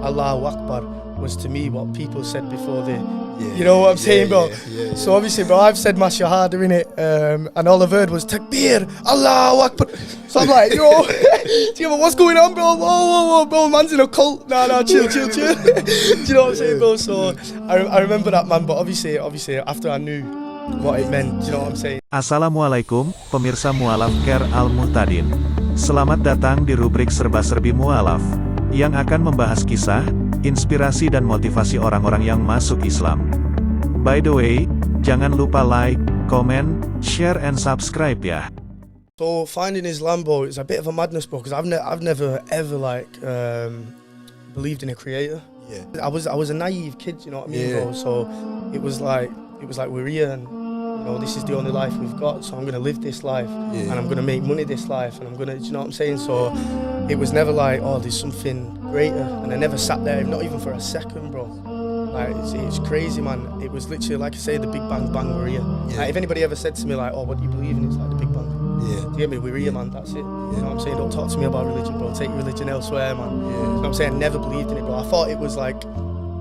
Allahu Akbar was to me what people said before they, you know what I'm saying, bro? So obviously, bro, I've said my shahada in it, and all I've heard was Takbir, Allahu Akbar. So I'm like, yo, what's going on, bro? Whoa, bro, man's in a cult. Nah, chill. Do you know what I'm saying, bro? So I remember that, man, but obviously, after I knew what it meant, do you know what I'm saying? Assalamu'alaikum, Pemirsa Mu'alaf Care Al-Muhtadin. Selamat datang di rubrik serba-serbi Mu'alaf, yang akan membahas kisah, inspirasi dan motivasi orang-orang yang masuk Islam. By the way, jangan lupa like, comment, share and subscribe ya. So finding Islam, bro, it's a bit of a madness, bro, because I've never ever like believed in a creator. Yeah. I was a naive kid, you know what I mean, bro. So it was like we're here, and you know, this is the only life we've got. So I'm gonna live this life, and I'm gonna make money this life, and I'm gonna, you know what I'm saying? So it was never like, oh, there's something greater, and I never sat there, not even for a second, bro. Like it's crazy, man. It was literally like I say, the Big Bang, we're here. Like, if anybody ever said to me like, oh, what do you believe in? It's like the Big Bang. Yeah. Do you get me? We're here, man. That's it. You know what I'm saying? Don't talk to me about religion, bro. Take religion elsewhere, man. You know what I'm saying? I never believed in it, bro. I thought it was like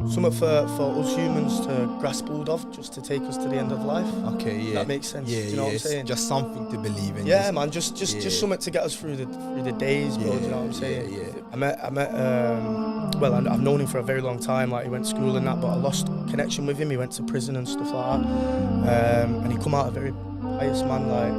something for us humans to grasp hold of, just to take us to the end of life. Okay, yeah. That makes sense. Yeah, do you know what I'm saying? Just something to believe in. Yeah, man. Just something to get us through the days, bro. Do you know what I'm saying? Yeah. I met. Well, I've known him for a very long time. Like, he went to school and that, but I lost connection with him. He went to prison and stuff like that. And he come out a very pious man. Like,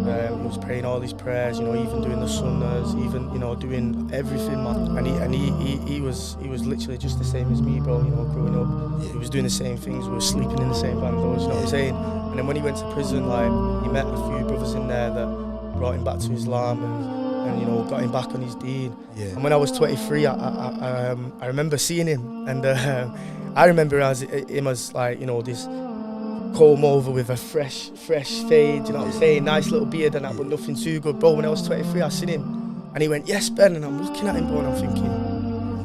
he was praying all these prayers, you know, even doing the sunnahs, even, you know, doing everything, man. And he was literally just the same as me, bro. You know, growing up, he was doing the same things. We were sleeping in the same bungalows. You know what I'm saying? And then when he went to prison, like, he met a few brothers in there that brought him back to Islam and you know, got him back on his deen. Yeah. And when I was 23, I remember seeing him, and I remember him as like, you know, this comb over with a fresh fade, you know what I'm saying, nice little beard and that, but nothing too good, bro. When I was 23, I seen him, and he went, yes, Ben, and I'm looking at him, bro, and I'm thinking,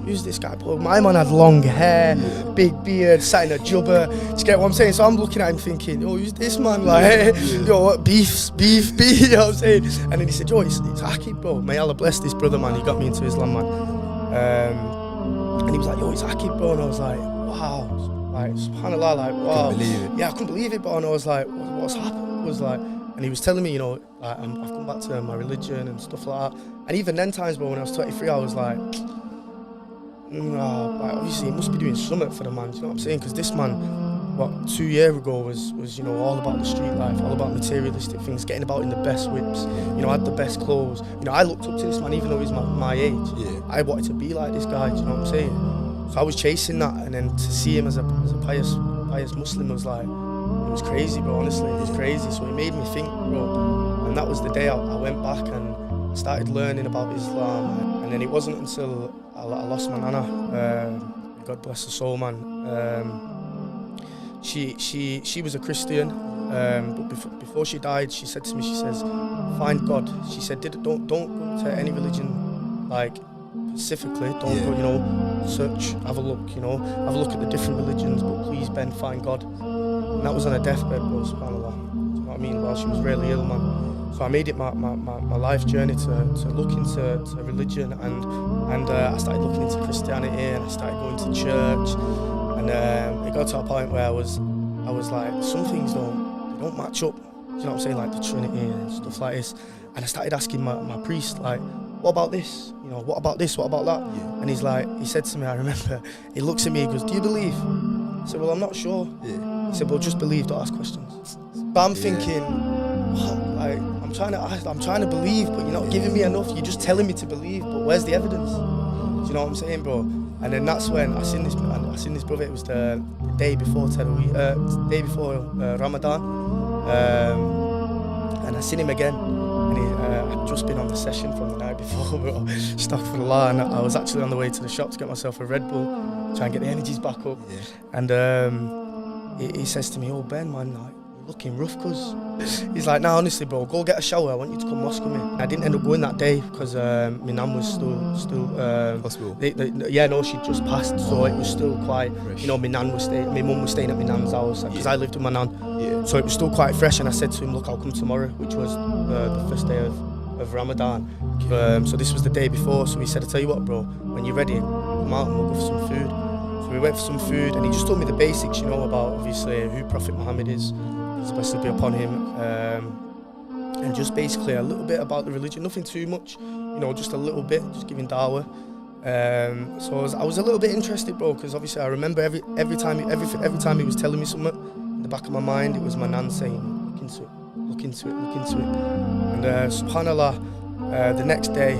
who's this guy, bro? My man had long hair, big beard, sat in a jubber. Do you get what I'm saying? So I'm looking at him thinking, oh, who's this man? Like, yo, what, beef, you know what I'm saying? And then he said, yo, it's Akib, bro. May Allah bless this brother, man. He got me into Islam, man. And he was like, yo, it's Akib, bro. And I was like, wow. Like, subhanAllah, like, wow. Couldn't believe it. Yeah, I couldn't believe it, bro. And I was like, what's happened? Was like, and he was telling me, you know, like, I've come back to my religion and stuff like that. And even then times, bro, when I was 23, I was like, like, obviously he must be doing something for the man, do you know what I'm saying? Because this man, what, 2 years ago was, you know, all about the street life, all about materialistic things, getting about in the best whips, you know, had the best clothes. You know, I looked up to this man even though he's my age. Yeah. I wanted to be like this guy, do you know what I'm saying? So I was chasing that, and then to see him as a pious Muslim was like, it was crazy, bro, honestly, it was crazy. So he made me think, bro, and that was the day I went back and started learning about Islam. And then it wasn't until I lost my nana, God bless her soul, man. She was a Christian, but before she died, she said to me, she says, find God. She said, don't go to any religion, like, specifically, don't go, you know, search, have a look, you know, have a look at the different religions, but please, Ben, find God. And that was on her deathbed, bro, subhanAllah. Do you know what I mean? While she was really ill, man. So I made it my life journey to look into religion, and I started looking into Christianity, and I started going to church, and it got to a point where I was like, some things don't match up. Do you know what I'm saying? Like the Trinity and stuff like this. And I started asking my priest, like, what about this? You know, what about this? What about that? Yeah. And he said to me, I remember, he looks at me, he goes, do you believe? I said, well, I'm not sure. Yeah. He said, well, just believe, don't ask questions. But I'm thinking, what? Like, I'm trying to believe, but you're not giving me enough. You're just telling me to believe, but where's the evidence? Do you know what I'm saying, bro? And then that's when I seen this brother. It was the day before Ramadan, and I seen him again. And I'd just been on the session from the night before, bro. Astaghfirullah, and I was actually on the way to the shop to get myself a Red Bull, try and get the energies back up. Yeah. And he says to me, oh, Ben, man, like, you're looking rough, cuz. He's like, nah, honestly, bro, go get a shower. I want you to come mosque with me. I didn't end up going that day because my nan was still hospital. Yeah, no, she'd just passed, so it was still quite, you know, my mum was staying at my nan's house because I lived with my nan. Yeah. So it was still quite fresh, and I said to him, look, I'll come tomorrow, which was the first day of Ramadan. So this was the day before, so he said, I tell you what, bro, when you're ready, come out and we'll go for some food. So we went for some food, and he just told me the basics, you know, about obviously who Prophet Muhammad is, peace and blessings be upon him, and just basically a little bit about the religion, nothing too much, you know, just a little bit, just giving dawah. So I was a little bit interested, bro, because obviously I remember every time he was telling me something, in the back of my mind it was my nan saying, look into it. And subhanallah, the next day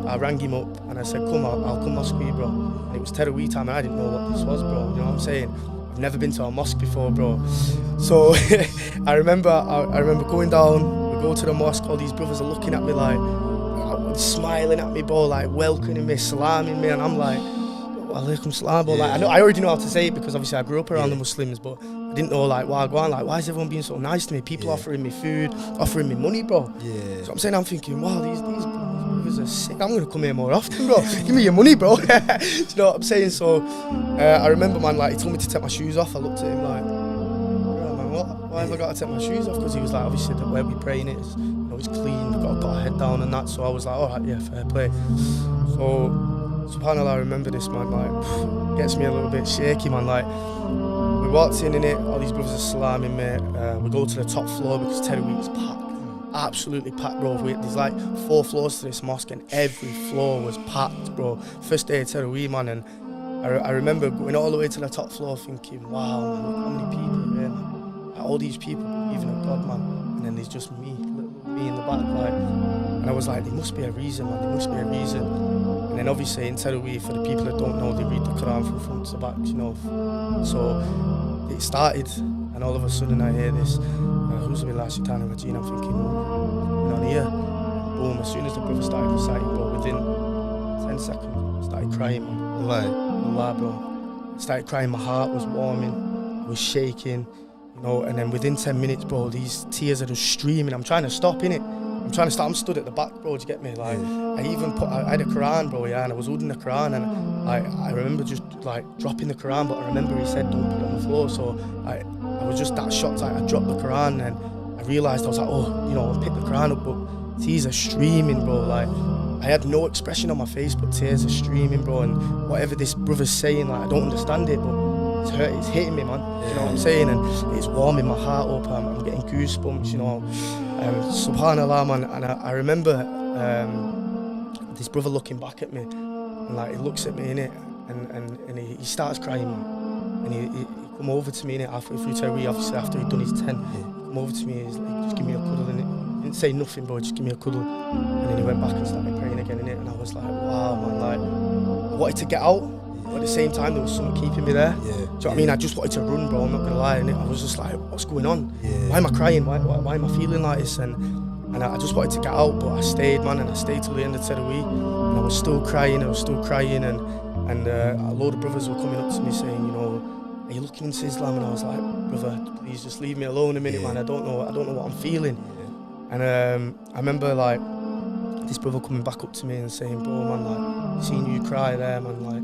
I rang him up and I said, come, I'll come mosque with you, bro. And it was Tarawih time and I didn't know what this was, bro, you know what I'm saying? I've never been to a mosque before, bro. So I remember going down, we go to the mosque, all these brothers are looking at me like, smiling at me, bro, like welcoming me, salaming me, and I'm like, Alaikum salam, bro. Like, I already know how to say it because obviously I grew up around the Muslims, but I didn't know like why why is everyone being so nice to me? People offering me food, offering me money, bro. So I'm saying, I'm thinking, wow, these brothers are sick. I'm gonna come here more often, bro. Give me your money, bro. Do you know what I'm saying? So I remember, man, like he told me to take my shoes off. I looked at him like, bro, man, what? Why have I got to take my shoes off? Because he was like, obviously the way we praying it is, it's clean, we've got to put our head down and that. So I was like, alright, yeah, fair play. So subhanallah, I remember this, man, like gets me a little bit shaky, man. Like we walked in it, all these brothers are slamming me. We go to the top floor because Tarawih is packed, absolutely packed, bro. There's like 4 floors to this mosque and every floor was packed, bro. First day of Tarawih, man, and I remember going all the way to the top floor thinking, wow, man, look how many people are here, man. Like, all these people believing in God, man, and then there's just me in the back, like, and I was like, there must be a reason, man, there must be a reason. And then obviously in Tarawih, for the people that don't know, they read the Quran from front to back, you know. So it started, and all of a sudden I hear this, I'm thinking, what's going on here? Boom, as soon as the brother started reciting, bro, within 10 seconds, I started crying, man. Allah, bro. I started crying, my heart was warming, I was shaking. You know, and then within 10 minutes, bro, these tears are just streaming. I'm trying to stop, innit? I'm stood at the back, bro, do you get me? Like, I had a Quran, bro, yeah, and I was holding the Quran, and I remember just, like, dropping the Quran, but I remember he said, don't put it on the floor, so I was just that shocked, like, I dropped the Quran, and I realised, I was like, oh, you know, I've picked the Quran up, but tears are streaming, bro, like, I had no expression on my face, but tears are streaming, bro, and whatever this brother's saying, like, I don't understand it, but it's hitting me, man. You know what I'm saying? And it's warming my heart up. I'm getting goosebumps, you know. Subhanallah, man. And I remember this brother looking back at me, and like he looks at me in it, and he starts crying, man. And he come over to me in it halfway through Tarawih, obviously after he'd done his 10. He come over to me, he's like, just give me a cuddle, and he didn't say nothing, bro. Just give me a cuddle. And then he went back and started praying again in it, and I was like, wow, man. Like, I wanted to get out. But at the same time, there was something keeping me there. Do you know what I mean? I just wanted to run, bro, I'm not gonna lie. And I was just like, what's going on? Why am I crying? Why am I feeling like this? And I just wanted to get out, but I stayed, man, and I stayed till the end of Tarawih. And I was still crying, and a load of brothers were coming up to me saying, you know, are you looking into Islam? And I was like, brother, please just leave me alone a minute, man. I don't know what I'm feeling. And I remember, like, this brother coming back up to me and saying, bro, man, like, seeing you cry there, man, like,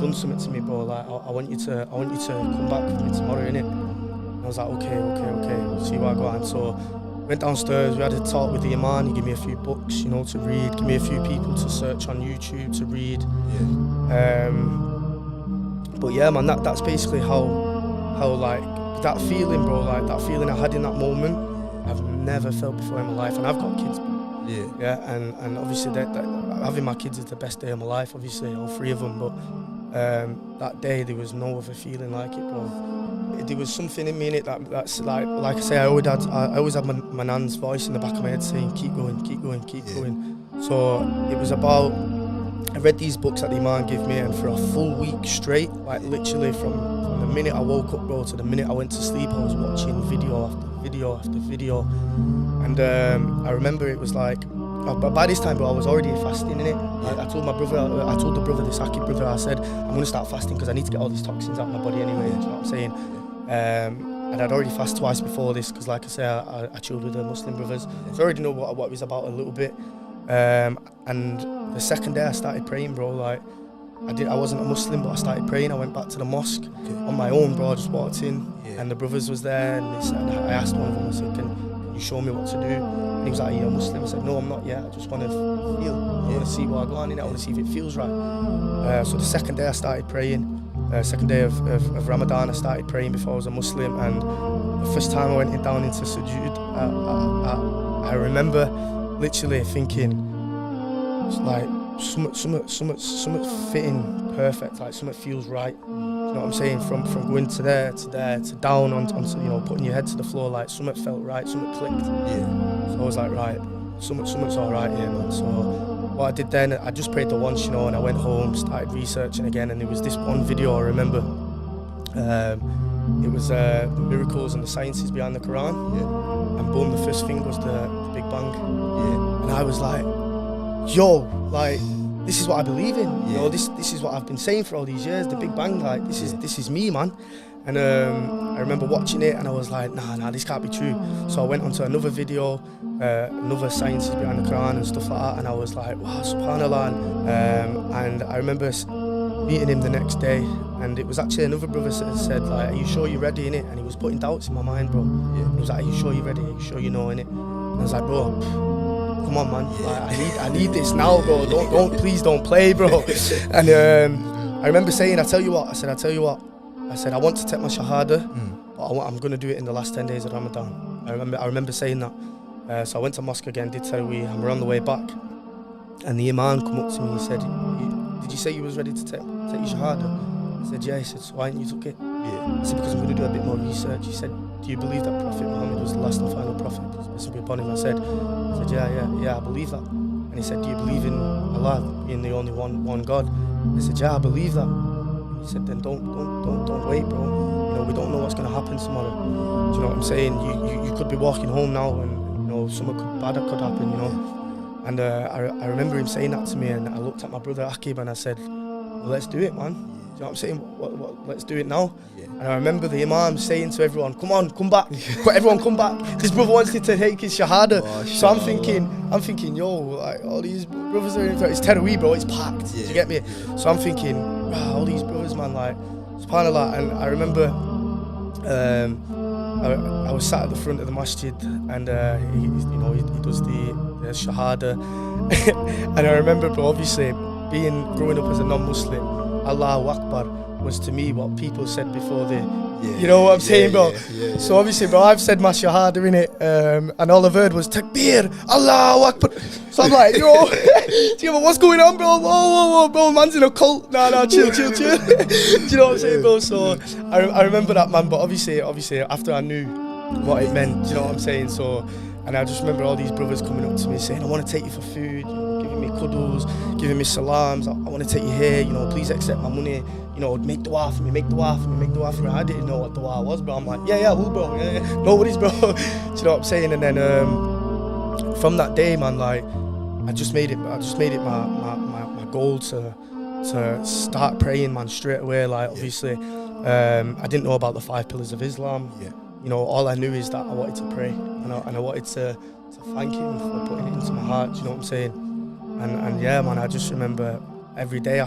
done something to me, bro. Like, I want you to come back with me tomorrow, innit? And I was like, okay, we'll see where I go on. So went downstairs, we had a talk with the Imam. He gave me a few books, you know, to read, give me a few people to search on YouTube to read. But yeah, man, that's basically how like that feeling, bro, like that feeling I had in that moment, I've never felt before in my life. And I've got kids, bro. And obviously that having my kids is the best day of my life, obviously, all 3 of them, but that day there was no other feeling like it, bro. There was something in me in it that's like I say, I always had my nan's voice in the back of my head saying, keep going. So it was about, I read these books that the Imam gave me, and for a full week straight, like literally from the minute I woke up, bro, to the minute I went to sleep, I was watching video after video after video. And I remember it was like, but by this time, bro, I was already fasting in it. I told the brother, this Aki brother, I said, I'm going to start fasting because I need to get all these toxins out of my body anyway, you know what I'm saying? And I'd already fasted twice before this because, like I say, I chilled with the Muslim brothers. So I already know what it was about a little bit. And the second day I started praying, bro, like, I wasn't a Muslim, but I started praying. I went back to the mosque on my own, bro. I just walked in, and the brothers was there, and I asked one of them, I said, can you show me what to do? And he was like, are you a Muslim? I said, no, I'm not yet. I just want to feel. I want to see what I go on in it. I want to see if it feels right. So the second day I started praying. Second day of Ramadan, I started praying before I was a Muslim, and the first time I went down into sujood, I remember literally thinking, it's like something fitting perfect, like something feels right. You know what I'm saying? From going to there to down onto you know, putting your head to the floor, like something felt right, something clicked. Yeah. So I was like, right, something's all right here, man. So what I did then, I just prayed the once, you know, and I went home, started researching again, and there was this one video I remember. It was the miracles and the sciences behind the Quran. Yeah. And boom, the first thing was the Big Bang. Yeah. And I was like, yo, like, this is what I believe in. Yeah. You know, this is what I've been saying for all these years, the Big Bang, like, this is me, man. And I remember watching it and I was like, nah, this can't be true. So I went onto another video, another sciences behind the Quran and stuff like that, and I was like, wow, subhanallah. And I remember meeting him the next day, and it was actually another brother that said, like, are you sure you're ready, innit? And he was putting doubts in my mind, bro. Yeah. He was like, are you sure you're ready? Are you sure you know, innit? And I was like, bro, come on, man. Like, I need this now, bro. Please don't play, bro. And I remember saying, I tell you what. I said, I want to take my shahada, but I'm going to do it in the last 10 days of Ramadan. I remember saying that. So I went to mosque again, did tarawih, and we're on the way back. And the imam come up to me and he said, did you say you was ready to take your shahada? I said, yeah. He said, so why didn't you took it? Yeah. I said, because I'm going to do a bit more research. He said, do you believe that Prophet Muhammad was the last and final prophet? Peace be upon him. I said, yeah, I believe that. And he said, do you believe in Allah being the only one God? I said, yeah, I believe that. He said, then don't wait, bro. You know, we don't know what's going to happen tomorrow. Do you know what I'm saying? You could be walking home now and, you know, something bad could happen, you know. And I remember him saying that to me, and I looked at my brother Akib and I said, well, let's do it, man. Do you know what I'm saying? What, let's do it now. Yeah. And I remember the imam saying to everyone, come on, come back. Everyone come back. This brother wants to take his shahada. So I'm thinking, yo, like, all these brothers are in there. It's tarawih, bro, it's packed. Yeah. Do you get me? Yeah. So I'm thinking, wow, all these brothers, man, like, subhanallah. And I remember I was sat at the front of the masjid, and he does the shahada. And I remember, bro, obviously, growing up as a non-Muslim, Allahu Akbar was to me what people said before you know what I'm saying, bro? Yeah. So obviously, bro, I've said my shahada in it, and all I've heard was Takbir, Allahu Akbar. So I'm like, yo, what's going on, bro? Whoa, bro, man's in a cult. Nah, chill. Do you know what I'm saying, bro? So I remember that, man, but obviously, after I knew what it meant, do you know what I'm saying? So, and I just remember all these brothers coming up to me saying, I want to take you for food, giving me kudos, giving me salams, I want to take you here, you know, please accept my money, you know, make dua for me. I didn't know what dua was, bro. I'm like, yeah, who, bro? Yeah. No worries, bro. Do you know what I'm saying? And then from that day, man, like, I just made it my goal to start praying, man, straight away. Like, obviously, I didn't know about the 5 pillars of Islam. Yeah. You know, all I knew is that I wanted to pray, and I wanted to thank him for putting it into my heart. Do you know what I'm saying? And yeah, man, I just remember every day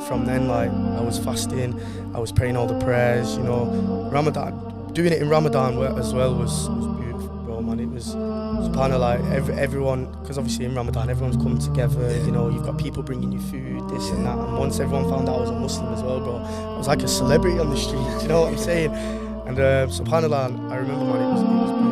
from then, like, I was fasting, I was praying all the prayers. You know, Ramadan, doing it in Ramadan as well was beautiful, bro, man. It was subhanallah, everyone, because obviously in Ramadan everyone's come together. You know, you've got people bringing you food, this and that. And once everyone found out I was a Muslim as well, bro, I was like a celebrity on the street. You know what I'm saying? And subhanallah, I remember, man, it was beautiful.